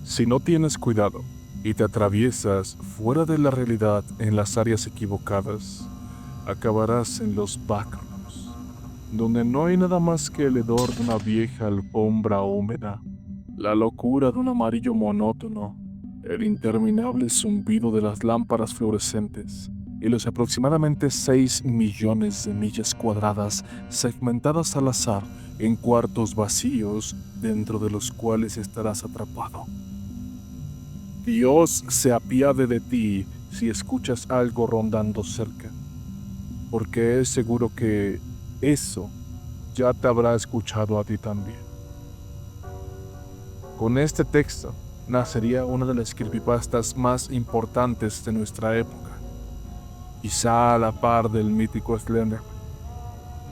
Si no tienes cuidado y te atraviesas fuera de la realidad en las áreas equivocadas, acabarás en los backrooms, donde no hay nada más que el hedor de una vieja alfombra húmeda, la locura de un amarillo monótono, el interminable zumbido de las lámparas fluorescentes y los aproximadamente 6 millones de millas cuadradas segmentadas al azar en cuartos vacíos dentro de los cuales estarás atrapado. Dios se apiade de ti si escuchas algo rondando cerca, porque es seguro que eso ya te habrá escuchado a ti también. Con este texto nacería una de las creepypastas más importantes de nuestra época, quizá a la par del mítico Slenderman,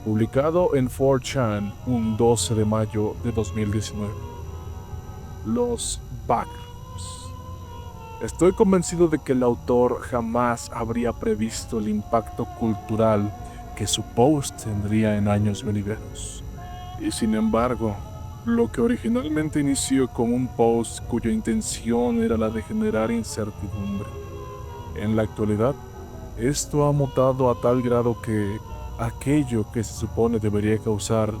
publicado en 4chan un 12 de mayo de 2019. Los Backrooms. Estoy convencido de que el autor jamás habría previsto el impacto cultural que su post tendría en años venideros. Y sin embargo, lo que originalmente inició como un post cuya intención era la de generar incertidumbre, en la actualidad, esto ha mutado a tal grado que aquello que se supone debería causar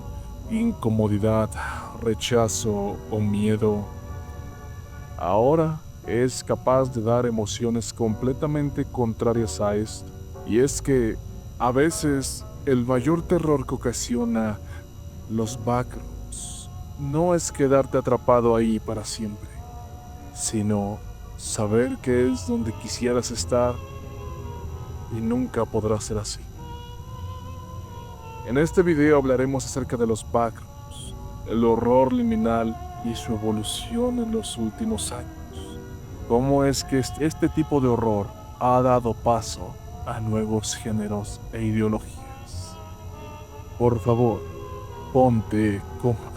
incomodidad, rechazo o miedo, ahora es capaz de dar emociones completamente contrarias a esto. Y es que, a veces, el mayor terror que ocasiona los backrooms no es quedarte atrapado ahí para siempre, sino saber que es donde quisieras estar y nunca podrá ser así. En este video hablaremos acerca de los backrooms, el horror liminal y su evolución en los últimos años. Cómo es que este tipo de horror ha dado paso a nuevos géneros e ideologías. Por favor, ponte cómodo.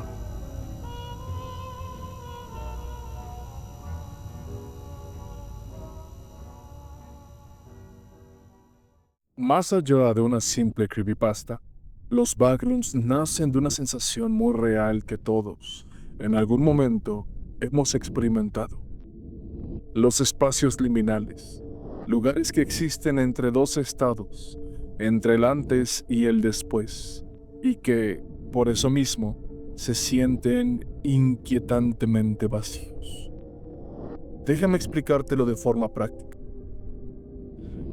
Más allá de una simple creepypasta, los backrooms nacen de una sensación muy real que todos, en algún momento, hemos experimentado. Los espacios liminales, lugares que existen entre dos estados, entre el antes y el después, y que, por eso mismo, se sienten inquietantemente vacíos. Déjame explicártelo de forma práctica.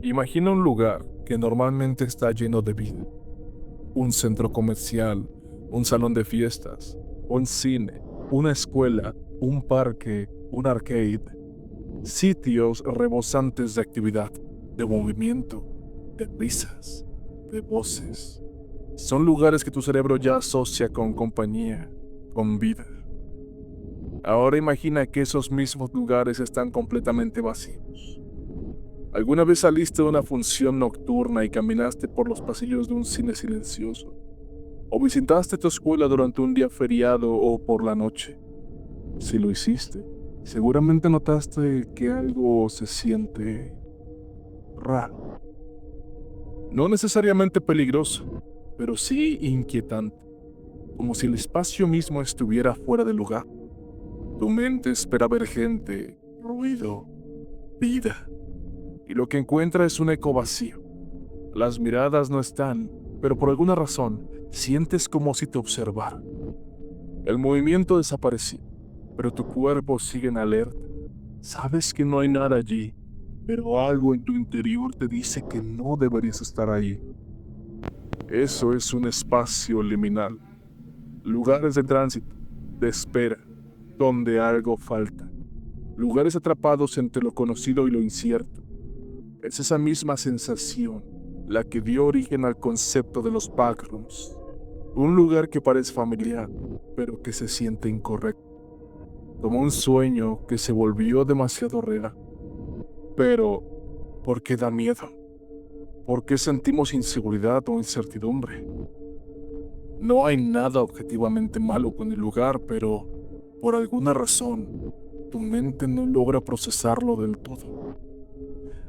Imagina un lugar que normalmente está lleno de vida. Un centro comercial, un salón de fiestas, un cine, una escuela, un parque, un arcade. Sitios rebosantes de actividad, de movimiento, de risas, de voces. Son lugares que tu cerebro ya asocia con compañía, con vida. Ahora imagina que esos mismos lugares están completamente vacíos. ¿Alguna vez saliste de una función nocturna y caminaste por los pasillos de un cine silencioso? ¿O visitaste tu escuela durante un día feriado o por la noche? Si lo hiciste, seguramente notaste que algo se siente raro. No necesariamente peligroso, pero sí inquietante, como si el espacio mismo estuviera fuera de lugar. Tu mente espera ver gente, ruido, vida, y lo que encuentra es un eco vacío. Las miradas no están, pero por alguna razón sientes como si te observaran. El movimiento desapareció, pero tu cuerpo sigue en alerta. Sabes que no hay nada allí, pero algo en tu interior te dice que no deberías estar ahí. Eso es un espacio liminal. Lugares de tránsito, de espera, donde algo falta. Lugares atrapados entre lo conocido y lo incierto. Es esa misma sensación la que dio origen al concepto de los backrooms. Un lugar que parece familiar, pero que se siente incorrecto. Como un sueño que se volvió demasiado real. Pero, ¿por qué da miedo? ¿Por qué sentimos inseguridad o incertidumbre? No hay nada objetivamente malo con el lugar, pero por alguna razón, tu mente no logra procesarlo del todo.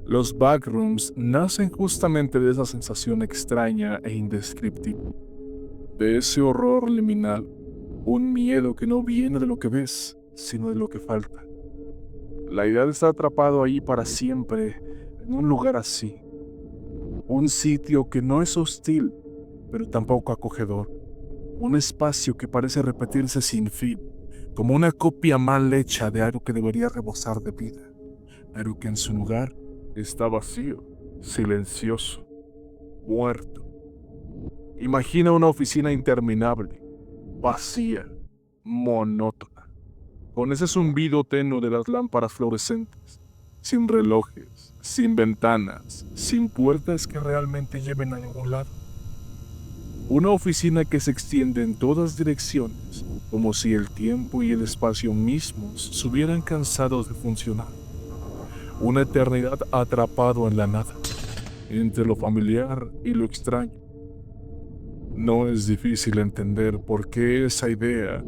Los backrooms nacen justamente de esa sensación extraña e indescriptible, de ese horror liminal, un miedo que no viene de lo que ves, sino de lo que falta. La idea de estar atrapado ahí para siempre, en un lugar así, un sitio que no es hostil, pero tampoco acogedor, un espacio que parece repetirse sin fin, como una copia mal hecha de algo que debería rebosar de vida, algo que en su lugar está vacío, silencioso, muerto. Imagina una oficina interminable, vacía, monótona, con ese zumbido tenue de las lámparas fluorescentes, sin relojes, sin ventanas, sin puertas que realmente lleven a ningún lado. Una oficina que se extiende en todas direcciones, como si el tiempo y el espacio mismos se hubieran cansado de funcionar. Una eternidad atrapado en la nada, entre lo familiar y lo extraño. No es difícil entender por qué esa idea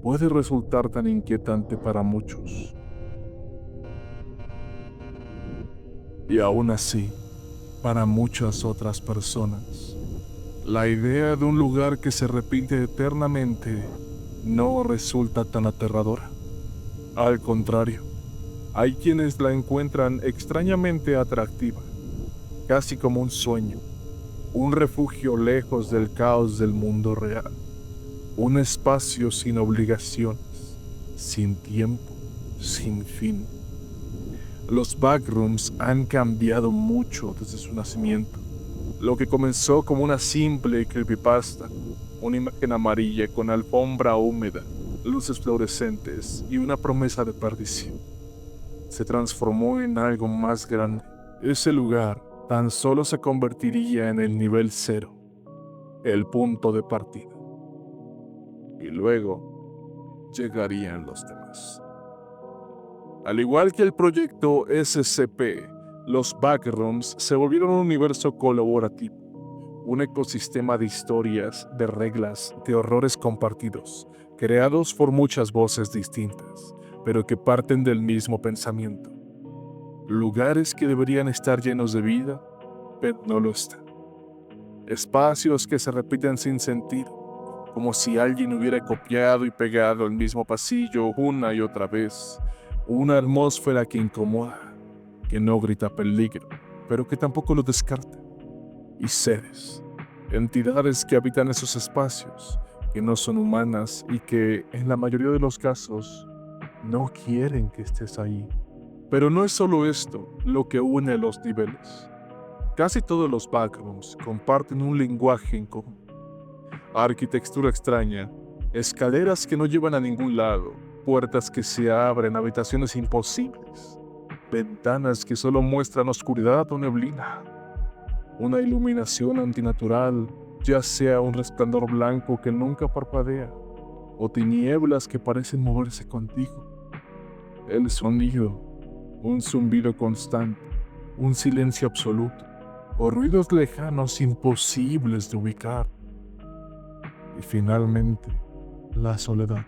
puede resultar tan inquietante para muchos. Y aún así, para muchas otras personas, la idea de un lugar que se repite eternamente no resulta tan aterradora. Al contrario, hay quienes la encuentran extrañamente atractiva, casi como un sueño, un refugio lejos del caos del mundo real, un espacio sin obligaciones, sin tiempo, sin fin. Los backrooms han cambiado mucho desde su nacimiento. Lo que comenzó como una simple creepypasta, una imagen amarilla con alfombra húmeda, luces fluorescentes y una promesa de perdición, se transformó en algo más grande. Ese lugar tan solo se convertiría en el nivel cero, el punto de partida. Y luego llegarían los demás. Al igual que el proyecto SCP, los backrooms se volvieron un universo colaborativo, un ecosistema de historias, de reglas, de horrores compartidos, creados por muchas voces distintas, pero que parten del mismo pensamiento. Lugares que deberían estar llenos de vida, pero no lo están. Espacios que se repiten sin sentido, como si alguien hubiera copiado y pegado el mismo pasillo una y otra vez. Una atmósfera que incomoda, que no grita peligro, pero que tampoco lo descarta. Y seres, entidades que habitan esos espacios, que no son humanas y que, en la mayoría de los casos, no quieren que estés ahí. Pero no es solo esto lo que une los niveles. Casi todos los backrooms comparten un lenguaje en común. Arquitectura extraña, escaleras que no llevan a ningún lado, puertas que se abren, habitaciones imposibles, ventanas que solo muestran oscuridad o neblina, una iluminación antinatural, ya sea un resplandor blanco que nunca parpadea, o tinieblas que parecen moverse contigo. El sonido, un zumbido constante, un silencio absoluto, o ruidos lejanos imposibles de ubicar. Y finalmente, la soledad.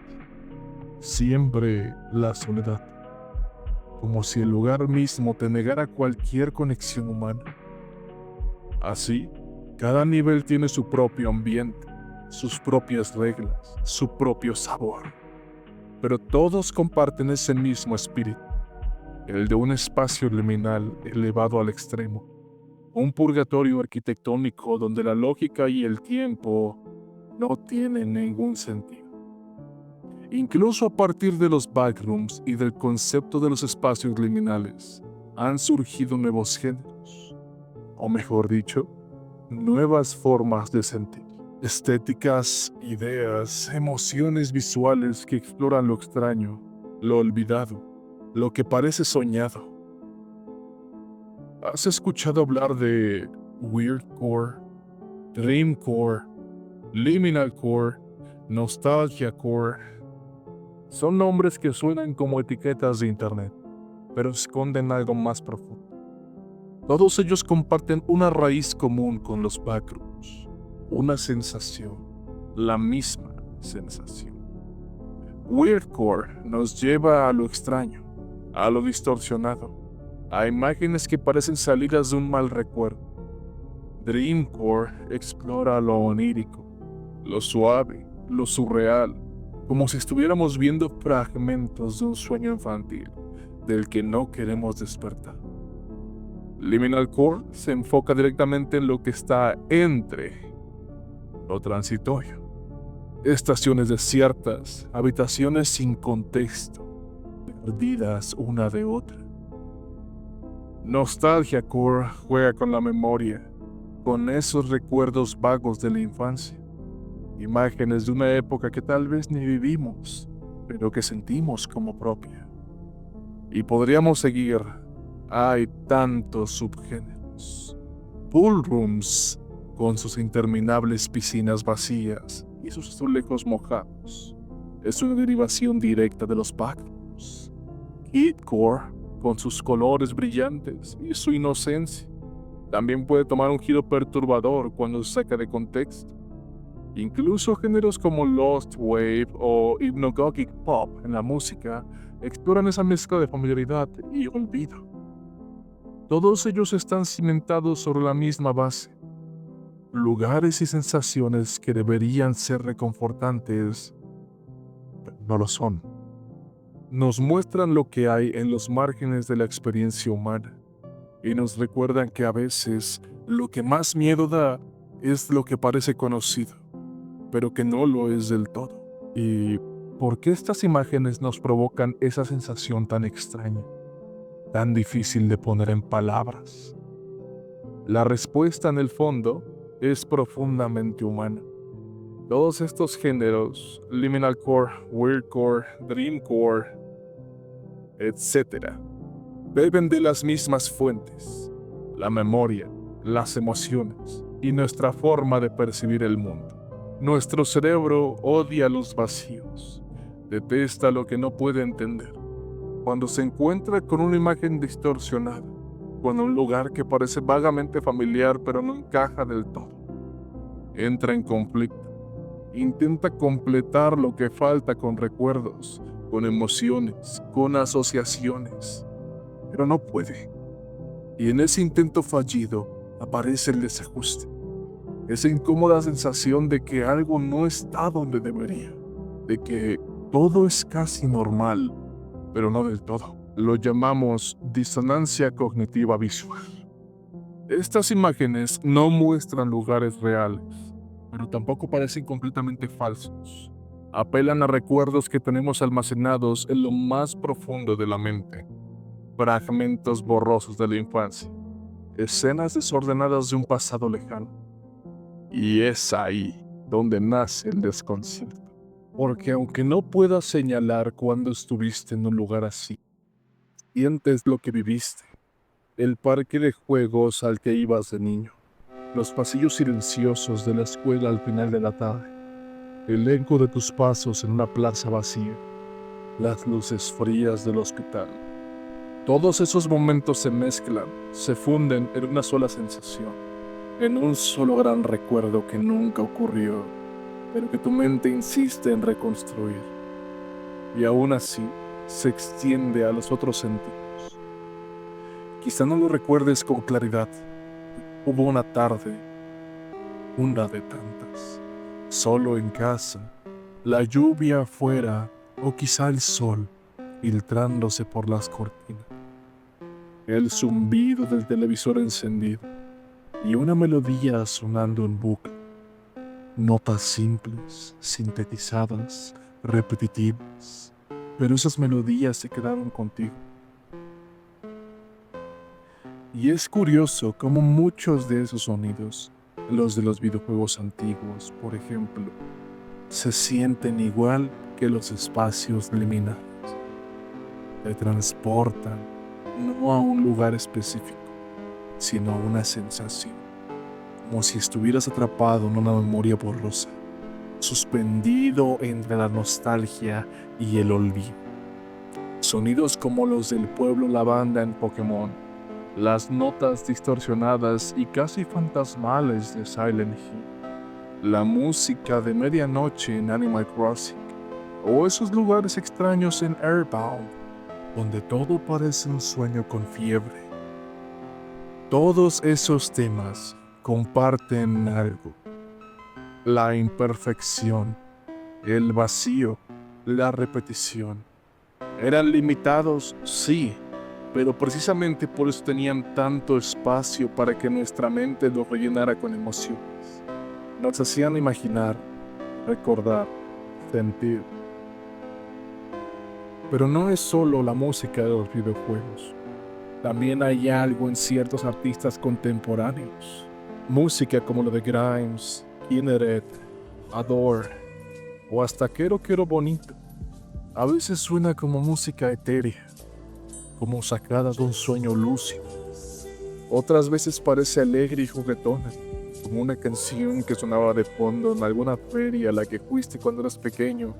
Siempre la soledad. Como si el lugar mismo te negara cualquier conexión humana. Así, cada nivel tiene su propio ambiente, sus propias reglas, su propio sabor. Pero todos comparten ese mismo espíritu, el de un espacio liminal elevado al extremo. Un purgatorio arquitectónico donde la lógica y el tiempo no tienen ningún sentido. Incluso a partir de los backrooms y del concepto de los espacios liminales, han surgido nuevos géneros, o mejor dicho, nuevas formas de sentir. Estéticas, ideas, emociones visuales que exploran lo extraño, lo olvidado, lo que parece soñado. ¿Has escuchado hablar de Weirdcore, Dreamcore, Liminalcore, Nostalgiacore? Son nombres que suenan como etiquetas de internet, pero esconden algo más profundo. Todos ellos comparten una raíz común con los backrooms, una sensación, la misma sensación. Weirdcore nos lleva a lo extraño, a lo distorsionado, a imágenes que parecen salidas de un mal recuerdo. Dreamcore explora lo onírico, lo suave, lo surreal, como si estuviéramos viendo fragmentos de un sueño infantil del que no queremos despertar. Liminal Core se enfoca directamente en lo que está entre lo transitorio. Estaciones desiertas, habitaciones sin contexto, perdidas una de otra. Nostalgia Core juega con la memoria, con esos recuerdos vagos de la infancia. Imágenes de una época que tal vez ni vivimos, pero que sentimos como propia. Y podríamos seguir. Hay tantos subgéneros. Pool rooms, con sus interminables piscinas vacías y sus azulejos mojados, es una derivación directa de los backrooms. Kidcore, con sus colores brillantes y su inocencia, también puede tomar un giro perturbador cuando se saca de contexto. Incluso géneros como Lost Wave o Hypnagogic Pop en la música exploran esa mezcla de familiaridad y olvido. Todos ellos están cimentados sobre la misma base. Lugares y sensaciones que deberían ser reconfortantes, pero no lo son. Nos muestran lo que hay en los márgenes de la experiencia humana y nos recuerdan que a veces lo que más miedo da es lo que parece conocido, pero que no lo es del todo. ¿Y por qué estas imágenes nos provocan esa sensación tan extraña, tan difícil de poner en palabras? La respuesta en el fondo es profundamente humana. Todos estos géneros, Liminal Core, Weirdcore, Dreamcore, etc., beben de las mismas fuentes: la memoria, las emociones y nuestra forma de percibir el mundo. Nuestro cerebro odia los vacíos, detesta lo que no puede entender. Cuando se encuentra con una imagen distorsionada, con un lugar que parece vagamente familiar pero no encaja del todo, entra en conflicto. Intenta completar lo que falta con recuerdos, con emociones, con asociaciones, pero no puede. Y en ese intento fallido aparece el desajuste. Esa incómoda sensación de que algo no está donde debería, de que todo es casi normal, pero no del todo. Lo llamamos disonancia cognitiva visual. Estas imágenes no muestran lugares reales, pero tampoco parecen completamente falsos. Apelan a recuerdos que tenemos almacenados en lo más profundo de la mente, fragmentos borrosos de la infancia, escenas desordenadas de un pasado lejano. Y es ahí donde nace el desconcierto. Porque aunque no puedas señalar cuándo estuviste en un lugar así, sientes lo que viviste. El parque de juegos al que ibas de niño, los pasillos silenciosos de la escuela al final de la tarde, el eco de tus pasos en una plaza vacía, las luces frías del hospital. Todos esos momentos se mezclan, se funden en una sola sensación, en un solo gran recuerdo que nunca ocurrió, pero que tu mente insiste en reconstruir. Y aún así, se extiende a los otros sentidos. Quizá no lo recuerdes con claridad. Hubo una tarde, una de tantas, solo en casa, la lluvia afuera o quizá el sol filtrándose por las cortinas, el zumbido del televisor encendido y una melodía sonando en bucle. Notas simples, sintetizadas, repetitivas, pero esas melodías se quedaron contigo. Y es curioso cómo muchos de esos sonidos, los de los videojuegos antiguos, por ejemplo, se sienten igual que los espacios liminales. Te transportan no a un lugar específico, sino a una sensación, como si estuvieras atrapado en una memoria borrosa, suspendido entre la nostalgia y el olvido. Sonidos como los del pueblo lavanda en Pokémon, las notas distorsionadas y casi fantasmales de Silent Hill, la música de medianoche en Animal Crossing, o esos lugares extraños en Airbound, donde todo parece un sueño con fiebre, Todos esos temas comparten algo: la imperfección, el vacío, la repetición. Eran limitados, sí, pero precisamente por eso tenían tanto espacio para que nuestra mente los rellenara con emociones. Nos hacían imaginar, recordar, sentir. Pero no es solo la música de los videojuegos. También hay algo en ciertos artistas contemporáneos. Música como la de Grimes, Kinneret, Adore o hasta Quiero Bonito. A veces suena como música etérea, como sacada de un sueño lúcido. Otras veces parece alegre y juguetona, como una canción que sonaba de fondo en alguna feria a la que fuiste cuando eras pequeño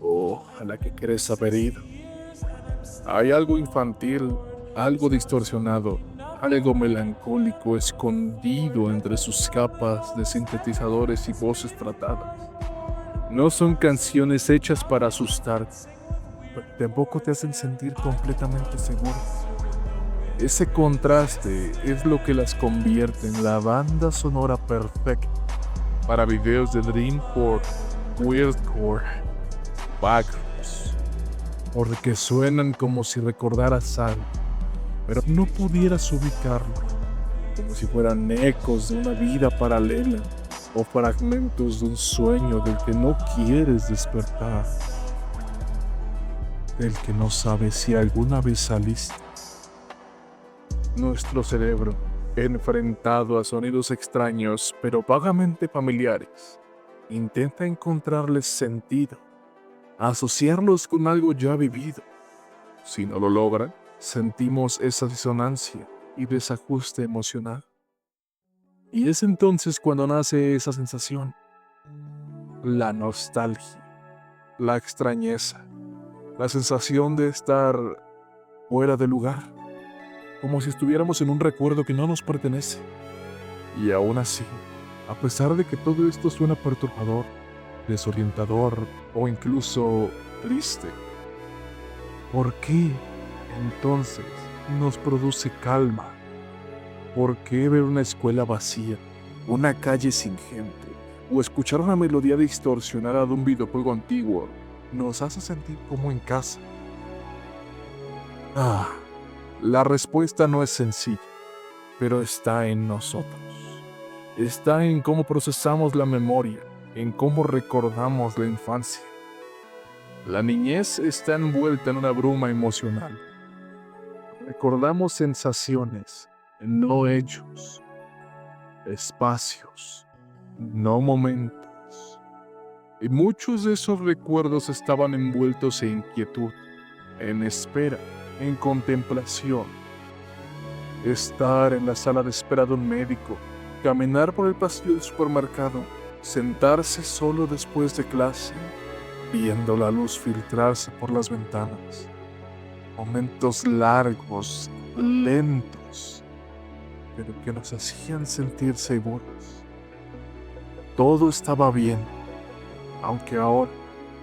o a la que quieres haber ido. Hay algo infantil, algo distorsionado, algo melancólico escondido entre sus capas de sintetizadores y voces tratadas. No son canciones hechas para asustarte, pero tampoco te hacen sentir completamente seguro. Ese contraste es lo que las convierte en la banda sonora perfecta para videos de Dreamcore, Weirdcore, Backrooms, porque suenan como si recordaras algo, pero no pudieras ubicarlo, como si fueran ecos de una vida paralela o fragmentos de un sueño del que no quieres despertar, del que no sabes si alguna vez saliste. Nuestro cerebro, enfrentado a sonidos extraños pero vagamente familiares, intenta encontrarles sentido, asociarlos con algo ya vivido. Si no lo logra, sentimos esa disonancia y desajuste emocional. Y es entonces cuando nace esa sensación: la nostalgia, la extrañeza, la sensación de estar fuera de lugar, como si estuviéramos en un recuerdo que no nos pertenece. Y aún así, a pesar de que todo esto suena perturbador, desorientador o incluso triste, ¿por qué entonces nos produce calma? ¿Por qué ver una escuela vacía, una calle sin gente, o escuchar una melodía distorsionada de un videojuego antiguo nos hace sentir como en casa? La respuesta no es sencilla, pero está en nosotros. Está en cómo procesamos la memoria, en cómo recordamos la infancia. La niñez está envuelta en una bruma emocional. Recordamos sensaciones, no hechos, espacios, no momentos. Y muchos de esos recuerdos estaban envueltos en inquietud, en espera, en contemplación. Estar en la sala de espera de un médico, caminar por el pasillo del supermercado, sentarse solo después de clase, viendo la luz filtrarse por las ventanas. Momentos largos, lentos, pero que nos hacían sentir seguros. Todo estaba bien, aunque ahora,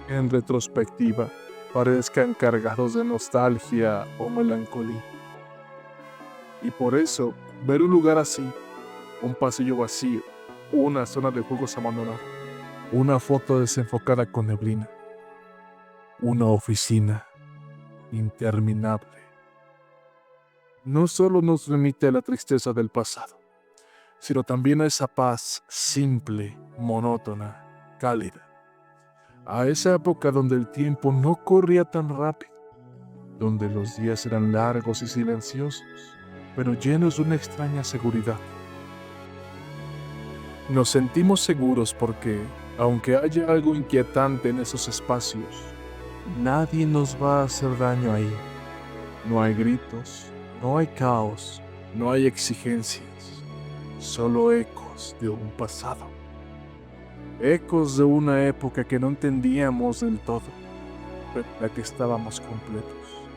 en retrospectiva, parezcan cargados de nostalgia o melancolía. Y por eso, ver un lugar así, un pasillo vacío, una zona de juegos abandonada, una foto desenfocada con neblina, una oficina interminable, no solo nos remite a la tristeza del pasado, sino también a esa paz simple, monótona, cálida. A esa época donde el tiempo no corría tan rápido, donde los días eran largos y silenciosos, pero llenos de una extraña seguridad. Nos sentimos seguros porque, aunque haya algo inquietante en esos espacios, nadie nos va a hacer daño ahí. No hay gritos, no hay caos, no hay exigencias, solo ecos de un pasado. Ecos de una época que no entendíamos del todo, pero en la que estábamos completos.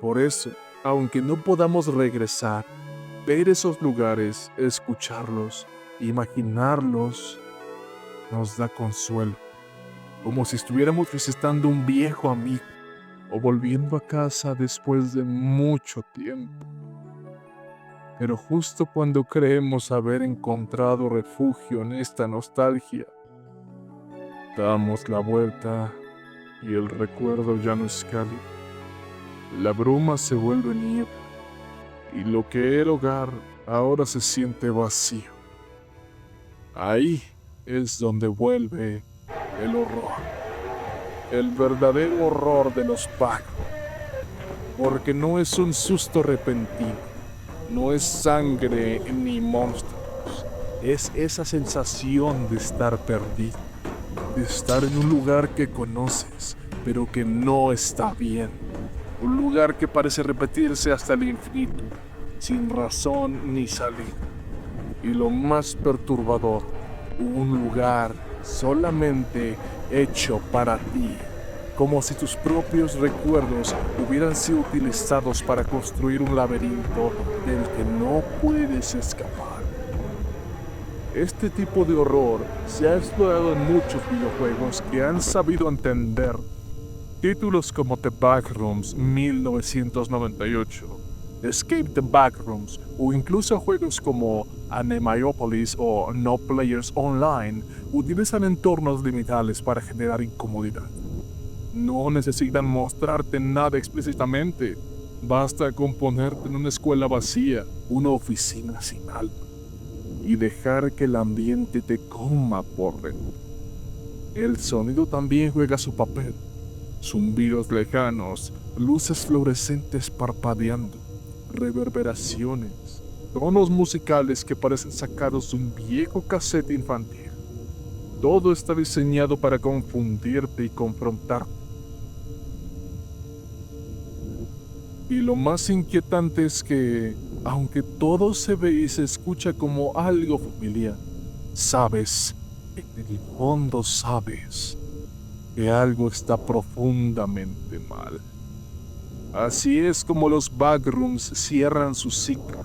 Por eso, aunque no podamos regresar, ver esos lugares, escucharlos, imaginarlos, nos da consuelo, como si estuviéramos visitando un viejo amigo o volviendo a casa después de mucho tiempo. Pero justo cuando creemos haber encontrado refugio en esta nostalgia, damos la vuelta y el recuerdo ya no es cálido. La bruma se vuelve nieve y lo que era hogar ahora se siente vacío. Ahí es donde vuelve el horror, el verdadero horror de los pagos, porque no es un susto repentino, no es sangre ni monstruos, es esa sensación de estar perdido, de estar en un lugar que conoces, pero que no está bien, un lugar que parece repetirse hasta el infinito, sin razón ni salida. Y lo más perturbador, un lugar solamente hecho para ti, como si tus propios recuerdos hubieran sido utilizados para construir un laberinto del que no puedes escapar. Este tipo de horror se ha explorado en muchos videojuegos que han sabido entender. Títulos como The Backrooms 1998, Escape the Backrooms o incluso juegos como Anemiopolis o No Players Online utilizan entornos liminales para generar incomodidad. No necesitan mostrarte nada explícitamente, basta con ponerte en una escuela vacía, una oficina sin alma, y dejar que el ambiente te coma por dentro. El sonido también juega su papel. Zumbidos lejanos, luces fluorescentes parpadeando, reverberaciones, tonos musicales que parecen sacados de un viejo cassette infantil. Todo está diseñado para confundirte y confrontarte. Y lo más inquietante es que, aunque todo se ve y se escucha como algo familiar, sabes, en el fondo sabes, que algo está profundamente mal. Así es como los backrooms cierran su ciclo.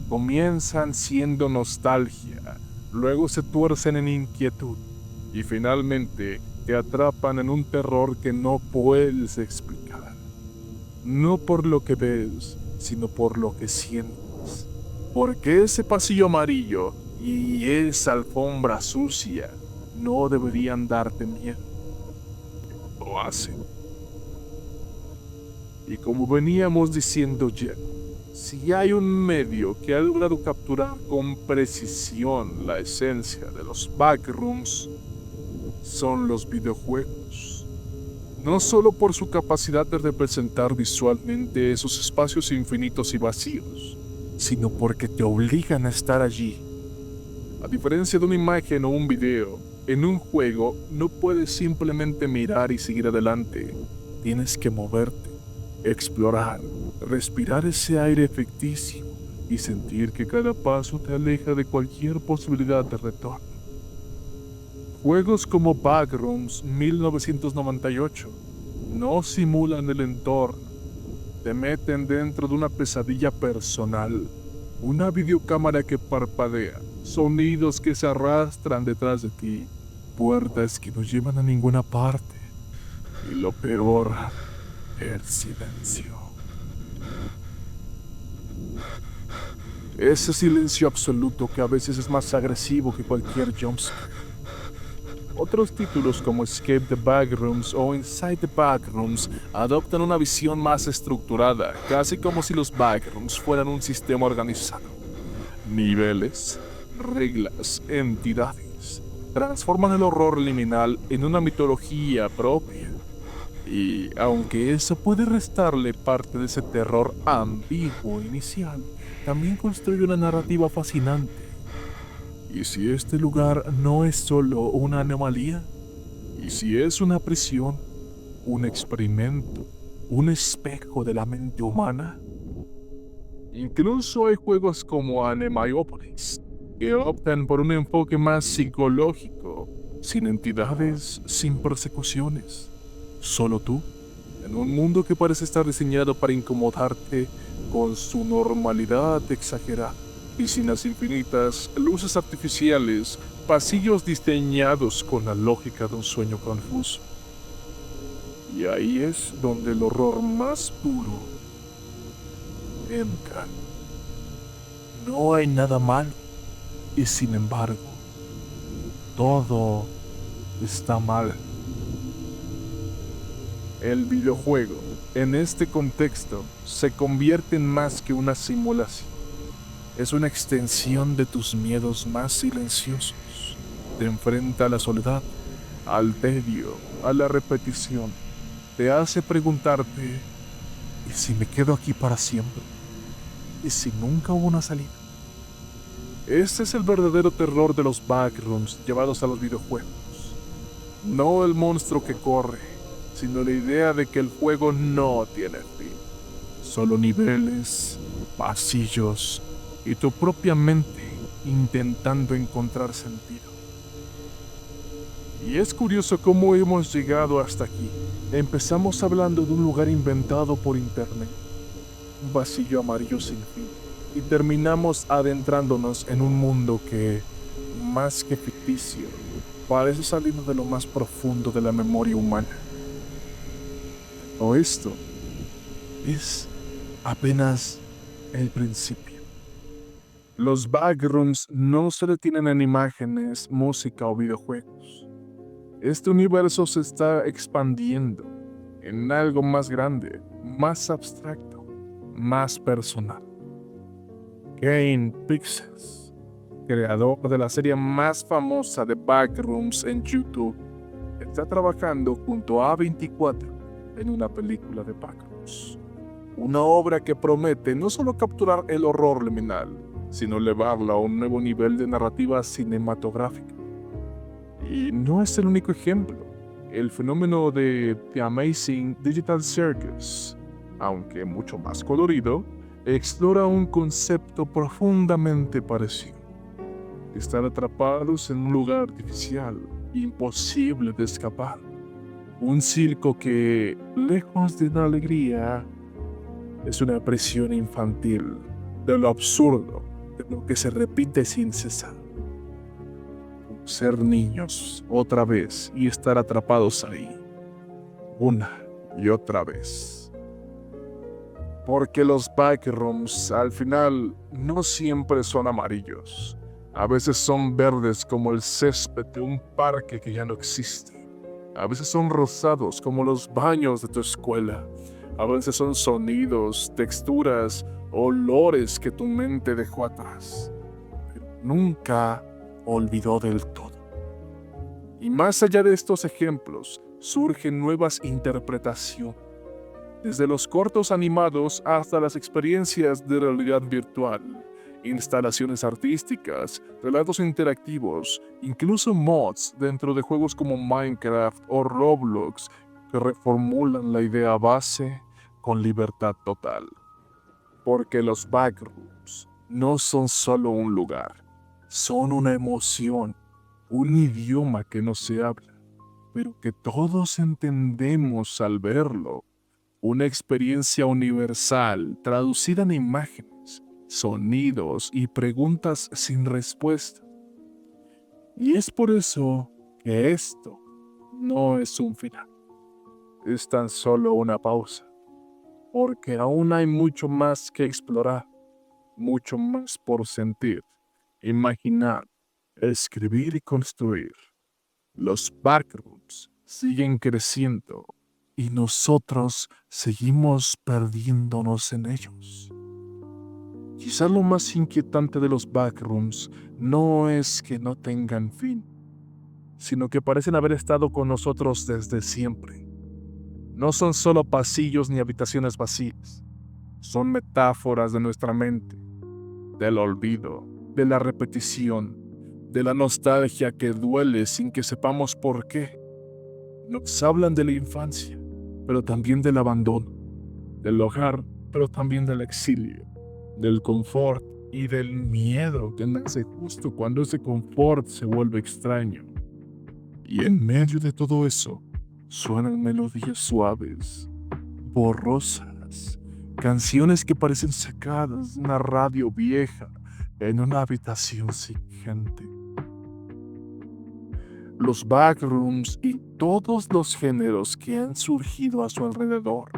Comienzan siendo nostalgia, luego se tuercen en inquietud y finalmente te atrapan en un terror que no puedes explicar. No por lo que ves, sino por lo que sientes. Porque ese pasillo amarillo y esa alfombra sucia no deberían darte miedo. Lo hacen. Y como veníamos diciendo ya, si hay un medio que ha logrado capturar con precisión la esencia de los backrooms, son los videojuegos. No solo por su capacidad de representar visualmente esos espacios infinitos y vacíos, sino porque te obligan a estar allí. A diferencia de una imagen o un video, en un juego no puedes simplemente mirar y seguir adelante. Tienes que moverte, explorar, respirar ese aire ficticio y sentir que cada paso te aleja de cualquier posibilidad de retorno. Juegos como Backrooms 1998 no simulan el entorno, te meten dentro de una pesadilla personal, una videocámara que parpadea, sonidos que se arrastran detrás de ti, puertas que no llevan a ninguna parte, y lo peor, el silencio. Ese silencio absoluto que a veces es más agresivo que cualquier jumpscare. Otros títulos como Escape the Backrooms o Inside the Backrooms adoptan una visión más estructurada, casi como si los backrooms fueran un sistema organizado. Niveles, reglas, entidades, transforman el horror liminal en una mitología propia. Y aunque eso puede restarle parte de ese terror ambiguo inicial, también construye una narrativa fascinante. ¿Y si este lugar no es solo una anomalía? ¿Y si es una prisión, un experimento, un espejo de la mente humana? Incluso hay juegos como Anemiopolis, que optan por un enfoque más psicológico, sin entidades, sin persecuciones. Solo tú, en un mundo que parece estar diseñado para incomodarte con su normalidad exagerada. Piscinas infinitas, luces artificiales, pasillos diseñados con la lógica de un sueño confuso. Y ahí es donde el horror más puro entra. No hay nada malo. Y sin embargo, todo está mal. El videojuego, en este contexto, se convierte en más que una simulación. Es una extensión de tus miedos más silenciosos. Te enfrenta a la soledad, al tedio, a la repetición. Te hace preguntarte, ¿y si me quedo aquí para siempre? ¿Y si nunca hubo una salida? Este es el verdadero terror de los backrooms llevados a los videojuegos. No el monstruo que corre, sino la idea de que el juego no tiene fin. Solo niveles, pasillos y tu propia mente intentando encontrar sentido. Y es curioso cómo hemos llegado hasta aquí. Empezamos hablando de un lugar inventado por internet, un pasillo amarillo sin fin, y terminamos adentrándonos en un mundo que, más que ficticio, parece salir de lo más profundo de la memoria humana. O esto es apenas el principio. Los backrooms no se detienen en imágenes, música o videojuegos. Este universo se está expandiendo en algo más grande, más abstracto, más personal. Kane Pixels, creador de la serie más famosa de Backrooms en YouTube, está trabajando junto a A24 en una película de Backrooms. Una obra que promete no solo capturar el horror liminal, sino elevarla a un nuevo nivel de narrativa cinematográfica. Y no es el único ejemplo. El fenómeno de The Amazing Digital Circus, aunque mucho más colorido, explora un concepto profundamente parecido. Estar atrapados en un lugar artificial, imposible de escapar. Un circo que, lejos de una alegría, es una presión infantil de lo absurdo, de lo que se repite sin cesar. Ser niños otra vez y estar atrapados ahí, una y otra vez. Porque los backrooms al final no siempre son amarillos. A veces son verdes como el césped de un parque que ya no existe. A veces son rosados como los baños de tu escuela. A veces son sonidos, texturas, olores que tu mente dejó atrás, pero nunca olvidó del todo. Y más allá de estos ejemplos, surgen nuevas interpretaciones. Desde los cortos animados hasta las experiencias de realidad virtual, instalaciones artísticas, relatos interactivos, incluso mods dentro de juegos como Minecraft o Roblox que reformulan la idea base con libertad total. Porque los backrooms no son solo un lugar, son una emoción, un idioma que no se habla, pero que todos entendemos al verlo. Una experiencia universal traducida en imágenes, sonidos y preguntas sin respuesta. Y es por eso que esto no es un final, es tan solo una pausa, porque aún hay mucho más que explorar, mucho más por sentir, imaginar, escribir y construir. Los backrooms siguen creciendo y nosotros seguimos perdiéndonos en ellos. Quizá lo más inquietante de los backrooms no es que no tengan fin, sino que parecen haber estado con nosotros desde siempre. No son solo pasillos ni habitaciones vacías, son metáforas de nuestra mente, del olvido, de la repetición, de la nostalgia que duele sin que sepamos por qué. Nos hablan de la infancia, pero también del abandono, del hogar, pero también del exilio, del confort y del miedo que nace justo cuando ese confort se vuelve extraño. Y en medio de todo eso, suenan melodías suaves, borrosas, canciones que parecen sacadas de una radio vieja en una habitación sin gente. Los backrooms y todos los géneros que han surgido a su alrededor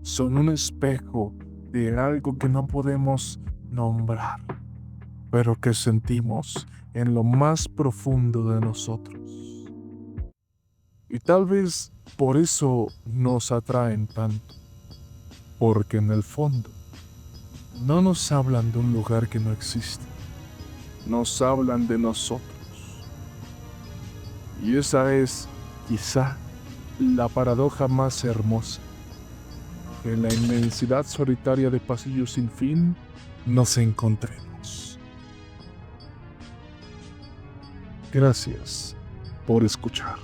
son un espejo de algo que no podemos nombrar, pero que sentimos en lo más profundo de nosotros. Y tal vez por eso nos atraen tanto, porque en el fondo no nos hablan de un lugar que no existe, nos hablan de nosotros. Y esa es, quizá, la paradoja más hermosa, que en la inmensidad solitaria de pasillos sin fin nos encontremos. Gracias por escuchar.